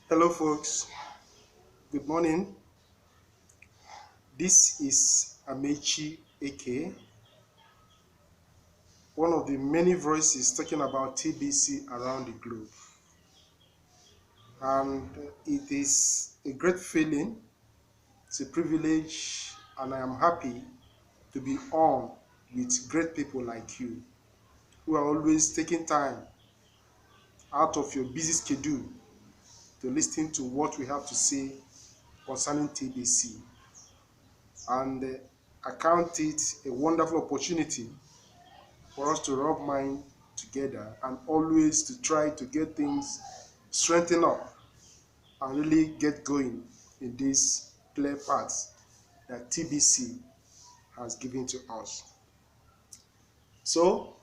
Hello, folks. Good morning. This is Amechi AK, one of the many voices talking about TBC around the globe. And it is a great feeling, it's a privilege, and I am happy to be on with great people like you who are always taking time out of your busy schedule to listen to what we have to say concerning TBC. And I count it a wonderful opportunity for us to rub mind together and always to try to get things strengthened up and really get going in this clear path that TBC has given to us. So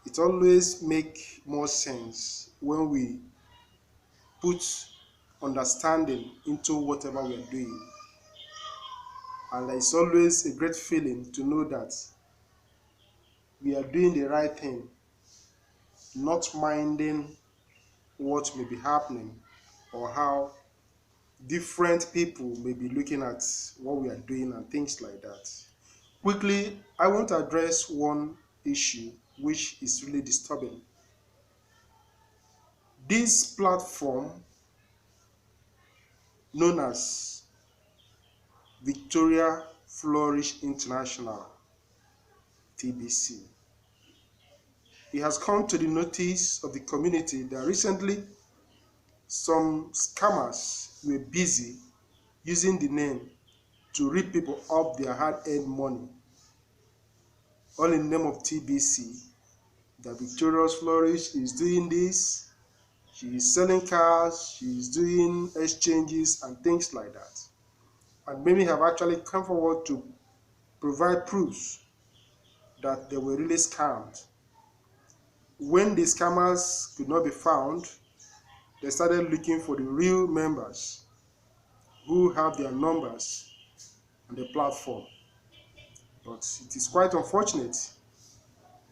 it always makes more sense when we put understanding into whatever we are doing. And it's always a great feeling to know that we are doing the right thing, not minding what may be happening or how different people may be looking at what we are doing and things like that. Quickly, I want to address one issue which is really disturbing. This platform known as Victoria Flourish International, TBC. It has come to the notice of the community that recently some scammers were busy using the name to rip people of their hard-earned money, all in the name of TBC. That Victorious Flourish is doing this, she is selling cars, she is doing exchanges and things like that. And many have actually come forward to provide proofs that they were really scammed. When the scammers could not be found, they started looking for the real members who have their numbers on the platform. But it is quite unfortunate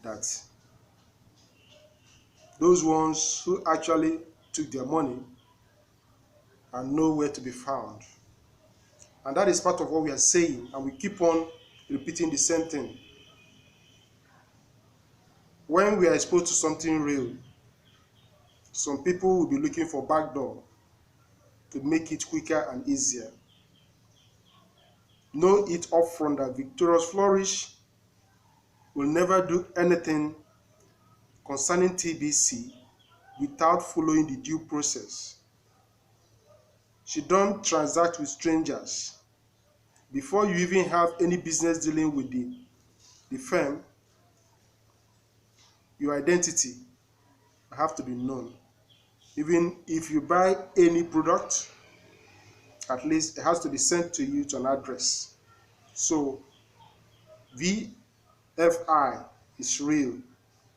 that those ones who actually took their money are nowhere to be found. And that is part of what we are saying, and we keep on repeating the same thing. When we are exposed to something real, some people will be looking for backdoor to make it quicker and easier. Know it upfront that Victorious Flourish will never do anything concerning TBC without following the due process. She don't transact with strangers. Before you even have any business dealing with the firm, your identity have to be known. Even if you buy any product, at least it has to be sent to you to an address. So VFI is real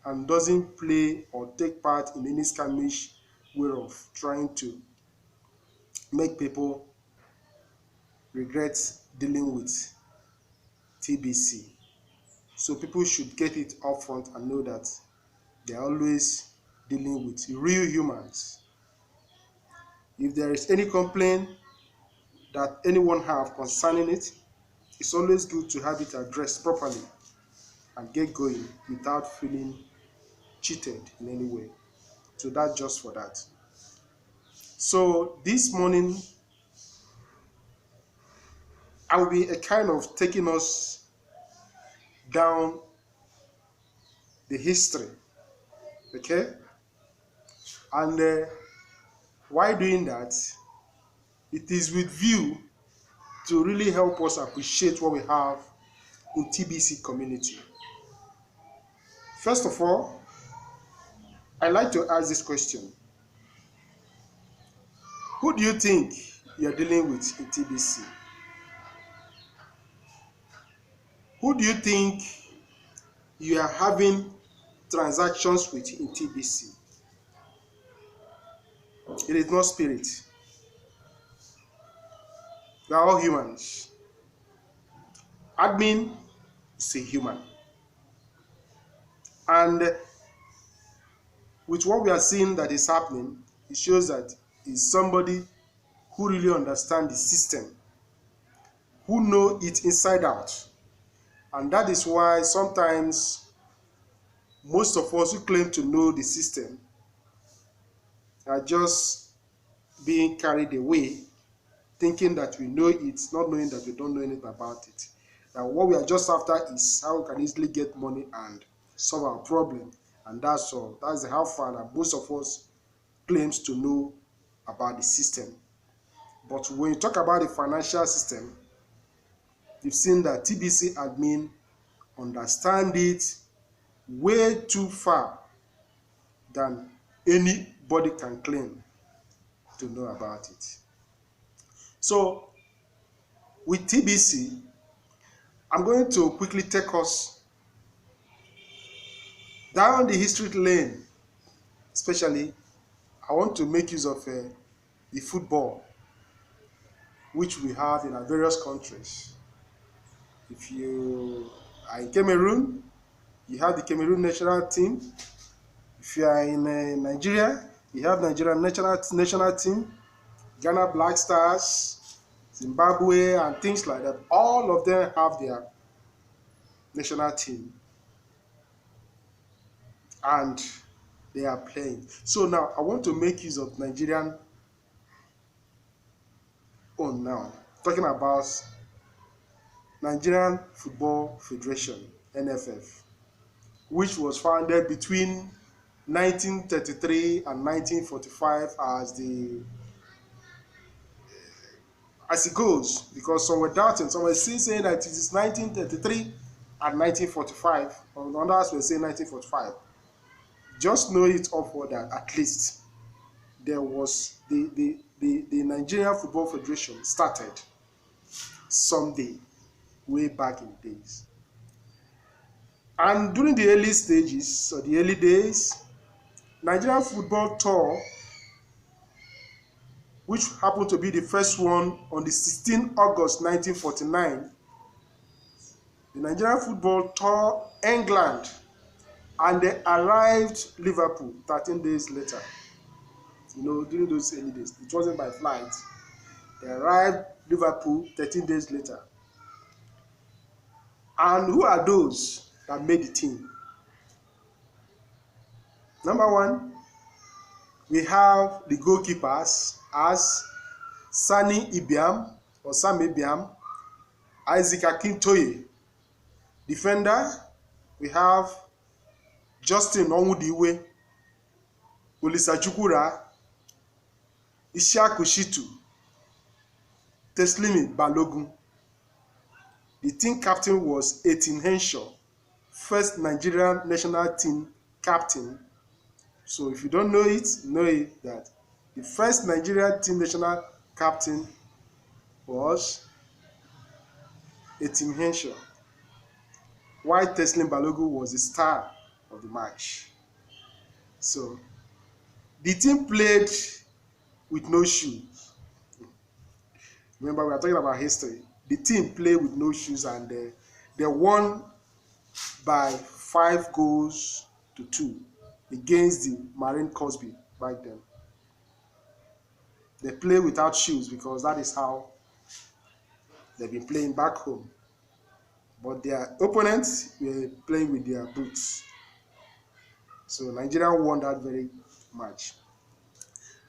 and doesn't play or take part in any scamish way of trying to make people regret dealing with TBC. So people should get it upfront and know that they are always dealing with real humans. If there is any complaint that anyone have concerning it, it's always good to have it addressed properly and get going without feeling cheated in any way. So that's just for that. So this morning, I will be a kind of taking us down the history, okay? And why doing that? It is with view to really help us appreciate what we have in TBC community. First of all, I like to ask this question. Who do you think you're dealing with in TBC? Who do you think you are having transactions with in TBC? It is not spirit. We are all humans. Admin is a human. And with what we are seeing that is happening, it shows that is somebody who really understands the system, who know it inside out. And that is why sometimes most of us who claim to know the system are just being carried away, thinking that we know it, not knowing that we don't know anything about it. That what we are just after is how we can easily get money and solve our problem. And that's all. That's how far that most of us claims to know about the system. But when you talk about the financial system, you've seen that TBC admin understand it way too far than anybody can claim to know about it. So with TBC, I'm going to quickly take us down the history lane. Especially, I want to make use of the football, which we have in our various countries. If you are in Cameroon, you have the Cameroon national team. If you are in Nigeria, you have Nigerian national team, Ghana Black Stars, Zimbabwe, and things like that. All of them have their national team, and they are playing. So now I want to make use of Nigerian own now, talking about Nigerian Football Federation, NFF, which was founded between 1933 and 1945 as it goes, because some were doubting, some were still saying that it is 1933 and 1945, and others were saying 1945. Just know it for that at least there was the Nigerian Football Federation started someday way back in the days. And during the early stages or the early days, Nigerian Football Tour, which happened to be the first one on the 16th August 1949, the Nigerian Football Tour England, and they arrived Liverpool 13 days later. You know, during those early days, it wasn't by flight. They arrived Liverpool 13 days later. And who are those that made the team? Number one, we have the goalkeepers as Sani Ibiam or Sam Ibiam, Isaac Akintoye. Defender, we have Justin Onwudiwe, Olisa Chukura, Ishaku Shitu, Teslimi Balogun. The team captain was Etin Henshaw, first Nigerian national team captain. So if you don't know it that the first Nigerian team national captain was Etin Henshaw, while Teslim Balogun was the star of the match. So the team played with no shoes. Remember, we are talking about history. The team played with no shoes, and they won by 5-2 against the Marine Cosby back then. They play without shoes because that is how they've been playing back home. But their opponents were playing with their boots. So Nigeria won that very match.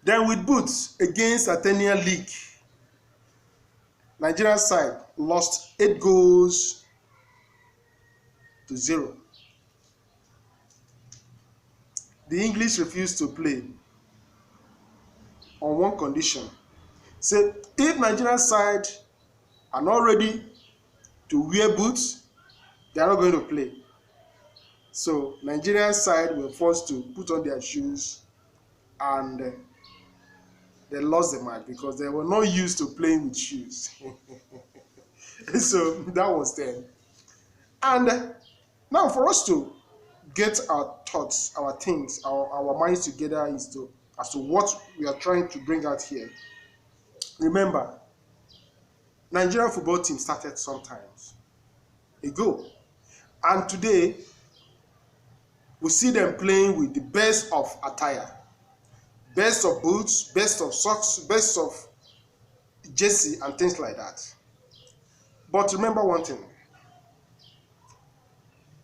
Then with boots against Athenian League, Nigerian side lost 8-0. The English refused to play on one condition. Say, if Nigerian side are not ready to wear boots, they are not going to play. So Nigerian side were forced to put on their shoes, and they lost the match because they were not used to playing with shoes. So that was then. And now for us to get our thoughts, our things, our minds together as to what we are trying to bring out here. Remember, Nigerian football team started sometimes ago, and today we see them playing with the best of attire, best of boots, best of socks, best of jersey, and things like that. But remember one thing: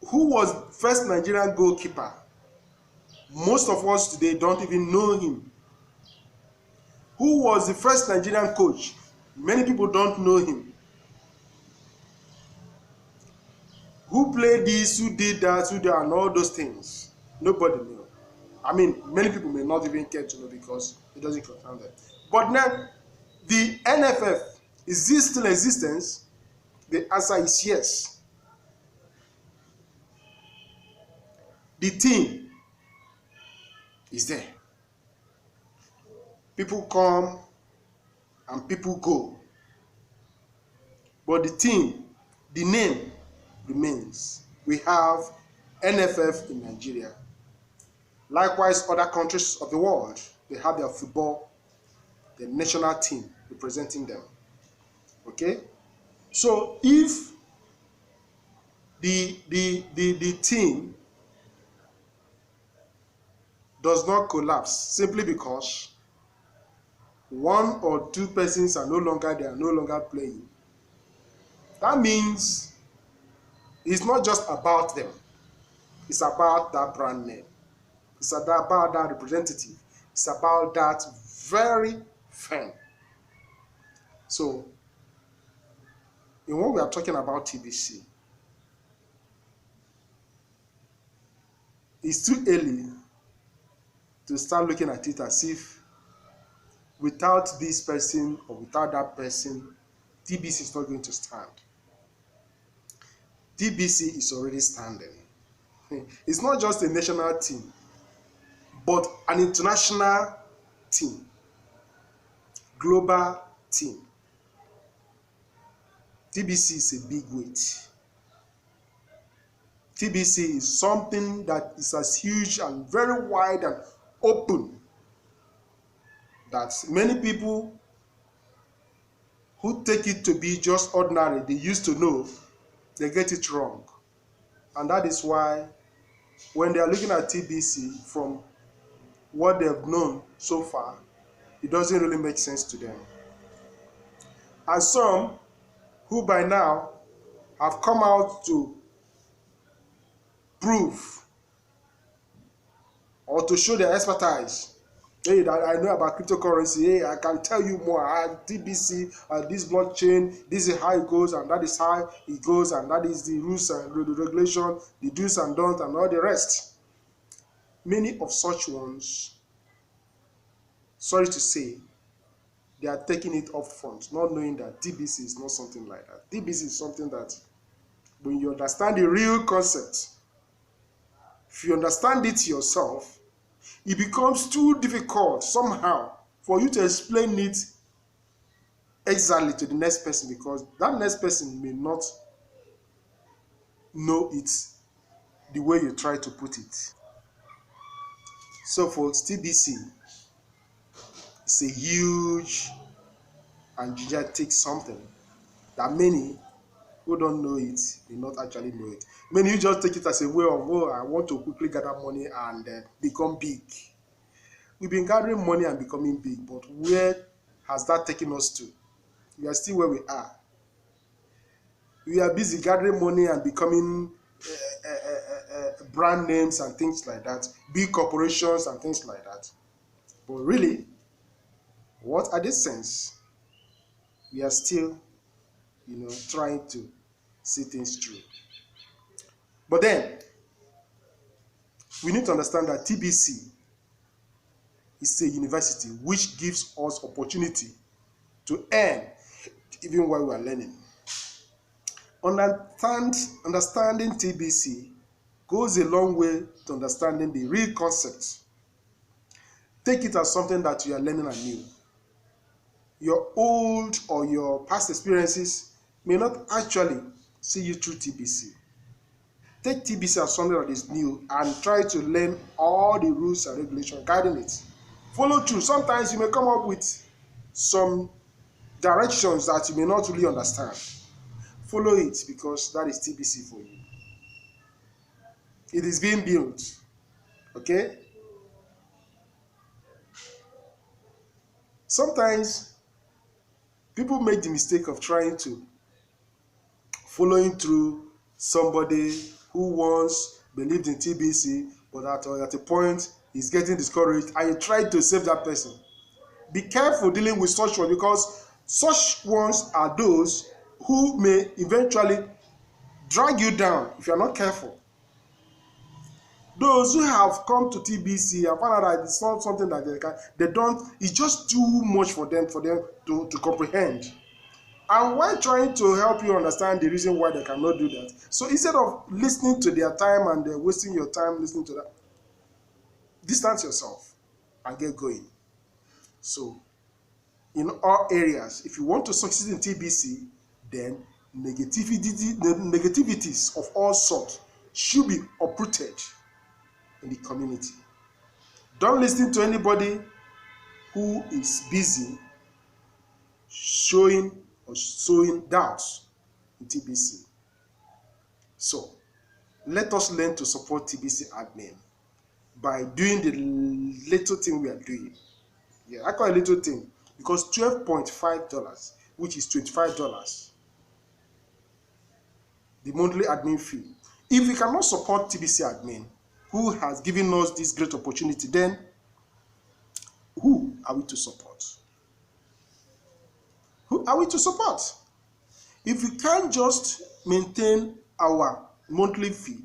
who was first Nigerian goalkeeper? Most of us today don't even know him. Who was the first Nigerian coach? Many people don't know him. Who played this, who did that, who did, and all those things? Nobody knew. I mean, many people may not even care to know because it doesn't concern them. But now, the NFF, is this still in existence? The answer is yes. The team is there. People come and people go. But the team, the name remains. We have NFF in Nigeria. Likewise, other countries of the world, they have their football, the national team representing them. Okay? So if the team does not collapse simply because one or two persons are no longer playing, that means it's not just about them. It's about that brand name. It's about that representative. It's about that very firm. So, in what we are talking about TBC, it's too early to start looking at it as if without this person or without that person, TBC is not going to stand. TBC is already standing. It's not just a national team, but an international team, global team. TBC is a big weight. TBC is something that is as huge and very wide and open that many people who take it to be just ordinary, they used to know, they get it wrong. And that is why when they are looking at TBC from what they have known so far, it doesn't really make sense to them. And some who by now have come out to prove or to show their expertise. Hey, I know about cryptocurrency. Hey, I can tell you more. I have TBC, this blockchain, this is how it goes, and that is how it goes, and that is the rules and the regulation, the do's and don'ts, and all the rest. Many of such ones, sorry to say, they are taking it up front, not knowing that TBC is not something like that. TBC is something that when you understand the real concept, if you understand it yourself, it becomes too difficult somehow for you to explain it exactly to the next person, because that next person may not know it the way you try to put it. So folks, TBC is a huge and gigantic something that many who don't know it may not actually know it. Many you just take it as a way of, oh, I want to quickly gather money and become big. We've been gathering money and becoming big, but where has that taken us to? We are still where we are. We are busy gathering money and becoming brand names and things like that, big corporations and things like that. But really, what are the sense? We are still, trying to see things through. But then, we need to understand that TBC is a university which gives us opportunity to earn even while we are learning. Understanding TBC goes a long way to understanding the real concept. Take it as something that you are learning anew. Your old or your past experiences may not actually see you through TBC. Take TBC as something that is new and try to learn all the rules and regulations guiding it. Follow through. Sometimes you may come up with some directions that you may not really understand. Follow it, because that is TBC for you. It is being built. Okay? Sometimes people make the mistake of trying to following through somebody who once believed in TBC, but at a point is getting discouraged, and you try to save that person. Be careful dealing with such ones, because such ones are those who may eventually drag you down if you are not careful. Those who have come to TBC and found out that it's not something that they don't, it's just too much for them to comprehend. And while trying to help you understand the reason why they cannot do that, so instead of listening to their time and wasting your time listening to that, distance yourself and get going. So in all areas, if you want to succeed in TBC, then the negativities of all sorts should be uprooted in the community. Don't listen to anybody who is busy showing or sowing doubts in TBC. So let us learn to support TBC admin by doing the little thing we are doing. Yeah, I call it a little thing because $12.5, which is $25, the monthly admin fee. If we cannot support TBC admin, who has given us this great opportunity, then who are we to support? Who are we to support? If we can't just maintain our monthly fee,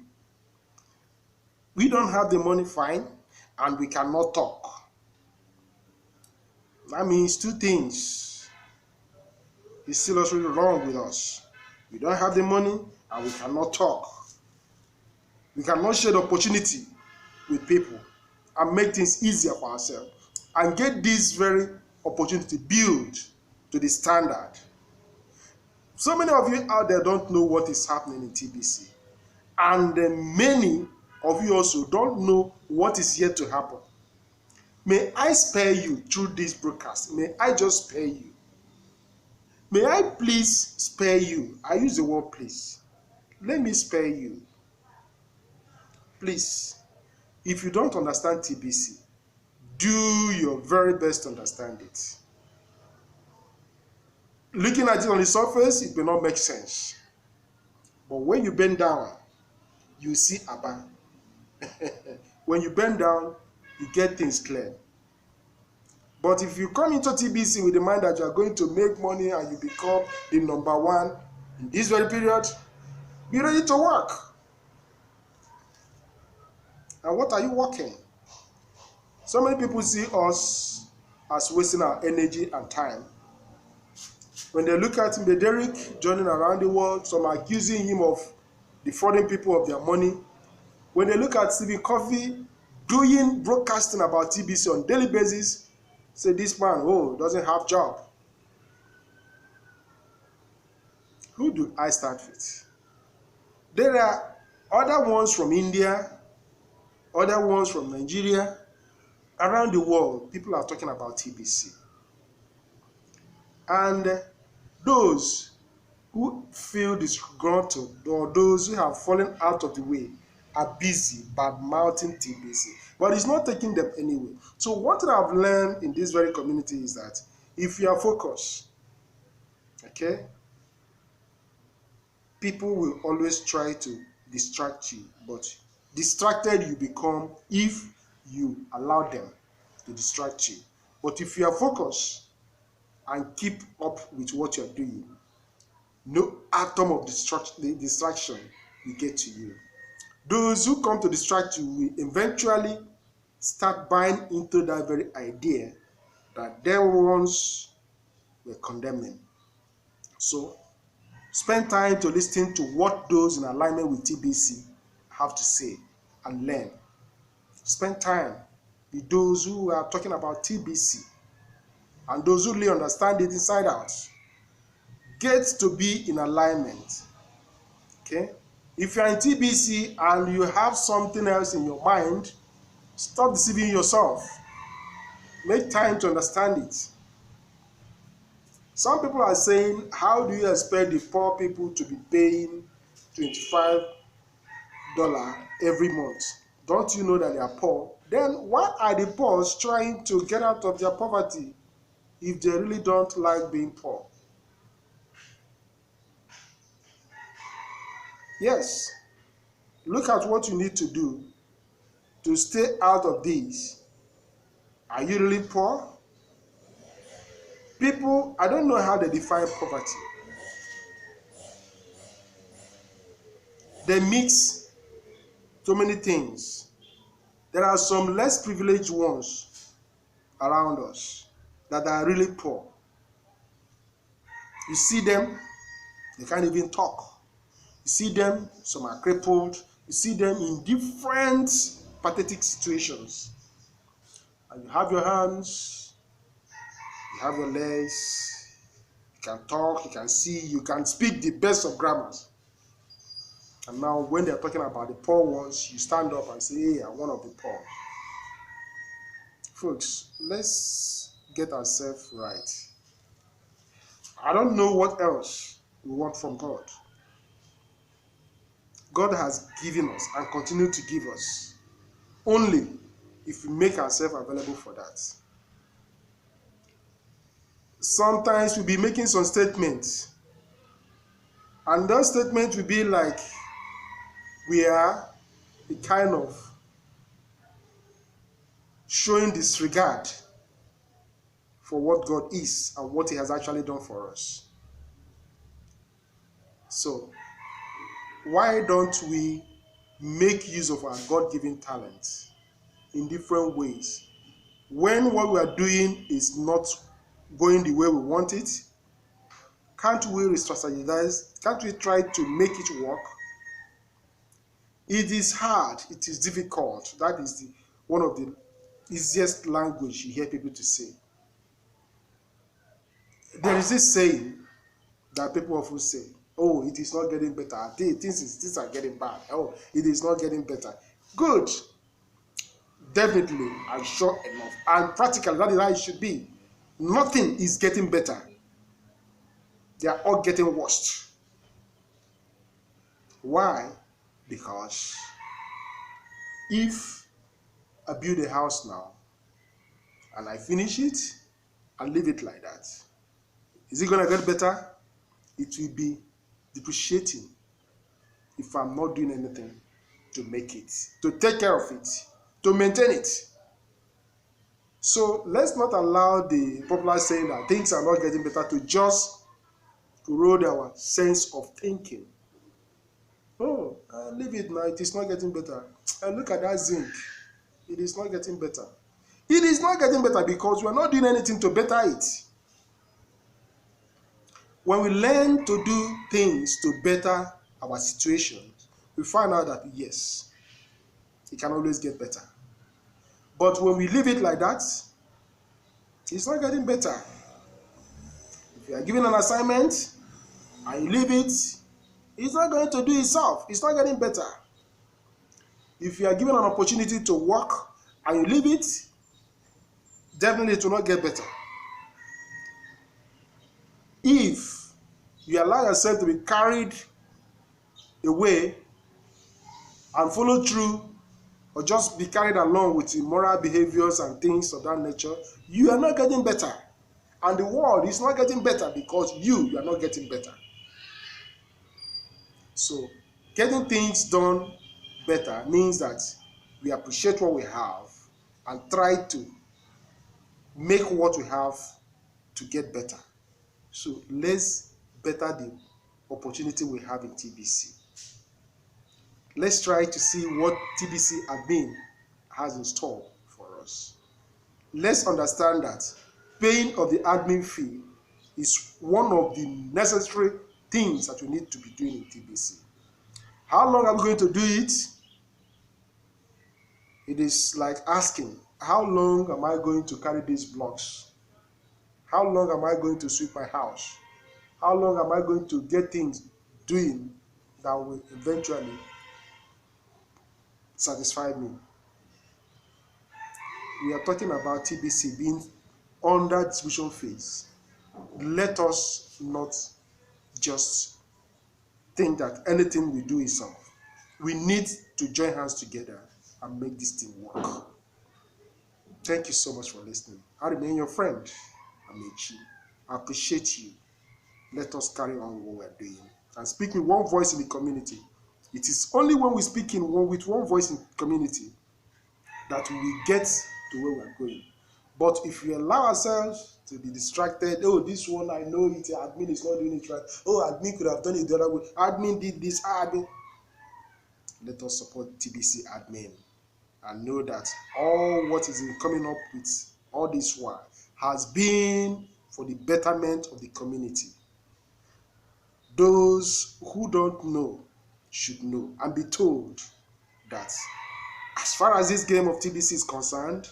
we don't have the money, fine, and we cannot talk. That means two things is seriously wrong with us. We don't have the money and we cannot talk. We cannot share the opportunity with people and make things easier for ourselves and get this very opportunity built to the standard. So many of you out there don't know what is happening in TBC, and many of you also don't know what is yet to happen. May I spare you through this broadcast. May I just spare you. May I please spare you. I use the word please. Let me spare you. Please, if you don't understand TBC, do your very best to understand it. Looking at it on the surface, it may not make sense. But when you bend down, you see Abba. When you bend down, you get things clear. But if you come into TBC with the mind that you are going to make money and you become the number one in this very period, be ready to work. And what are you working? So many people see us as wasting our energy and time. When they look at him, Derek journeying around the world, some are accusing him of defrauding people of their money. When they look at Stephen Covey doing broadcasting about TBC on a daily basis, say this man, doesn't have job. Who do I start with? There are other ones from India, other ones from Nigeria. Around the world, people are talking about TBC. And those who feel disgruntled or those who have fallen out of the way are busy bad-mouthing TBC. But it's not taking them anywhere. So what I've learned in this very community is that if you are focused, okay, people will always try to distract you. But distracted you become if you allow them to distract you. But if you are focused and keep up with what you're doing, no atom of distraction will get to you. Those who come to distract you will eventually start buying into that very idea that they once were condemning. So spend time to listen to what those in alignment with TBC have to say and learn. Spend time with those who are talking about TBC and those who really understand it inside out. Get to be in alignment. Okay? If you are in TBC and you have something else in your mind, stop deceiving yourself. Make time to understand it. Some people are saying, how do you expect the poor people to be paying $25 every month? Don't you know that they are poor? Then why are the poor trying to get out of their poverty? if they really don't like being poor? Yes, look at what you need to do to stay out of this. Are you really poor? People, I don't know how they define poverty. They mix so many things. There are some less privileged ones around us that are really poor. You see them, they can't even talk. You see them, some are crippled. You see them in different pathetic situations. And you have your hands, you have your legs, you can talk, you can see, you can speak the best of grammars. And now when they're talking about the poor ones, you stand up and say, hey, I'm one of the poor. Folks, let's get ourselves right. I don't know what else we want from God. God has given us and continue to give us only if we make ourselves available for that. Sometimes we'll be making some statements, and those statements will be like we are a kind of showing disregard for what God is and what He has actually done for us. So, why don't we make use of our God-given talents in different ways? When what we are doing is not going the way we want it, can't we re-strategize? Can't we try to make it work? It is hard. It is difficult. That is one of the easiest language you hear people to say. There is this saying that people often say, oh, it is not getting better. Things are getting bad. Oh, it is not getting better. Good. Definitely, I'm sure enough. And practically, that is how it should be. Nothing is getting better. They are all getting worse. Why? Because if I build a house now and I finish it and leave it like that, is it going to get better? It will be depreciating if I'm not doing anything to make it, to take care of it, to maintain it. So let's not allow the popular saying that things are not getting better to just erode our sense of thinking. Oh, leave it now, it is not getting better. And look at that zinc. It is not getting better. It is not getting better because we are not doing anything to better it. When we learn to do things to better our situation, we find out that yes, it can always get better. But when we leave it like that, it's not getting better. If you are given an assignment and you leave it, it's not going to do itself. It's not getting better. If you are given an opportunity to work and you leave it, definitely it will not get better. If you allow yourself to be carried away and follow through, or just be carried along with immoral behaviors and things of that nature, you are not getting better. And the world is not getting better because you are not getting better. So, getting things done better means that we appreciate what we have and try to make what we have to get better. So, let's better the opportunity we have in TBC. Let's try to see what TBC Admin has in store for us. Let's understand that paying of the admin fee is one of the necessary things that we need to be doing in TBC. How long are we going to do it? It is like asking, how long am I going to carry these blocks? How long am I going to sweep my house? How long am I going to get things doing that will eventually satisfy me? We are talking about TBC being under distribution phase. Let us not just think that anything we do is solved. We need to join hands together and make this thing work. Thank you so much for listening. I remain your friend. Amechi. I appreciate you. Let us carry on what we're doing and speak with one voice in the community. It is only when we speak with one voice in the community that we get to where we're going. But if we allow ourselves to be distracted, oh, this one I know it, admin is not doing it right. Oh, admin could have done it the other way. Admin did this, admin. Let us support TBC Admin and know that all what is coming up with all this while has been for the betterment of the community. Those who don't know should know and be told that as far as this game of TBC is concerned,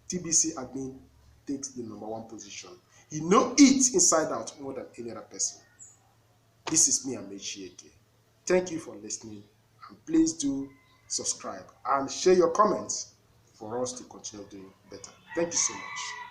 TBC Admin takes the #1 position. He knows it inside out more than any other person. This is me, Amechi. Thank you for listening, and please do subscribe and share your comments for us to continue doing better. Thank you so much.